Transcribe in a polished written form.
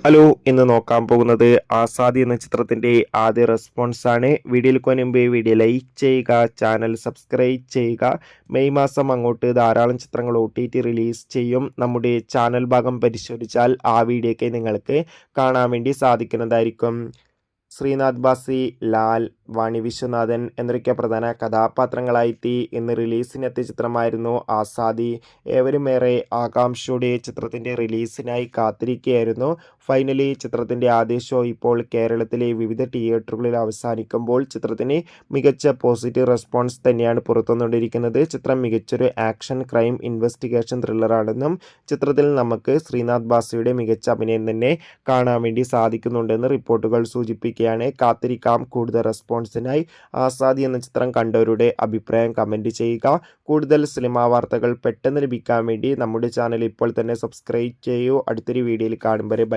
Hello, ഇന്ന് നോക്കാൻ പോകുന്നത് ആസാദി എന്ന ചിത്രത്തിന്റെ ആദ്യ റെസ്പോൺസ് ആണ്. വീഡിയോയിൽ മുൻപ് വീഡിയോ ലൈക്ക് ചെയ്യുക, ചാനൽ സബ്സ്ക്രൈബ് ചെയ്യുക. മെയ് മാസം അങ്ങോട്ട് ധാരാളം ചിത്രങ്ങൾ OTT റിലീസ് ചെയ്യും. നമ്മുടെ ചാനൽ ഭാഗം പരിശോധിച്ചാൽ ആ വീഡിയോയ്ക്ക് നിങ്ങൾക്ക് കാണാൻ വേണ്ടി സാധിക്കുന്നതായിരിക്കും. ശ്രീനാഥ് ബാസി, ലാൽ, വാണി വിശ്വനാഥൻ എന്നൊക്കെ പ്രധാന കഥാപാത്രങ്ങളായെത്തി ഇന്ന് റിലീസിനെത്തിയ ചിത്രമായിരുന്നു ആസാദി. ഏവരും ഏറെ ആകാംക്ഷയോടെ ചിത്രത്തിൻ്റെ റിലീസിനായി കാത്തിരിക്കുകയായിരുന്നു. ഫൈനലി ചിത്രത്തിൻ്റെ ആദ്യ ഷോ ഇപ്പോൾ കേരളത്തിലെ വിവിധ തിയേറ്ററുകളിൽ അവസാനിക്കുമ്പോൾ ചിത്രത്തിന് മികച്ച പോസിറ്റീവ് റെസ്പോൺസ് തന്നെയാണ് പുറത്തുവന്നുകൊണ്ടിരിക്കുന്നത്. ചിത്രം മികച്ചൊരു ആക്ഷൻ ക്രൈം ഇൻവെസ്റ്റിഗേഷൻ ത്രില്ലറാണെന്നും ചിത്രത്തിൽ നമുക്ക് ശ്രീനാഥ് ബാസിയുടെ മികച്ച അഭിനയം തന്നെ കാണാൻ വേണ്ടി സാധിക്കുന്നുണ്ടെന്ന് റിപ്പോർട്ടുകൾ സൂചിപ്പിക്കുകയാണ്. കാത്തിരിക്കാം കൂടുതൽ റെസ്പോൺസിനായി. ആസാദി എന്ന ചിത്രം കണ്ടവരുടെ അഭിപ്രായം കമൻറ്റ് ചെയ്യുക. കൂടുതൽ സിനിമാ വാർത്തകൾ പെട്ടെന്ന് ലഭിക്കാൻ വേണ്ടി നമ്മുടെ ചാനൽ ഇപ്പോൾ തന്നെ സബ്സ്ക്രൈബ് ചെയ്യൂ. അടുത്തൊരു വീഡിയോയിൽ കാണും വരെ ബൈ.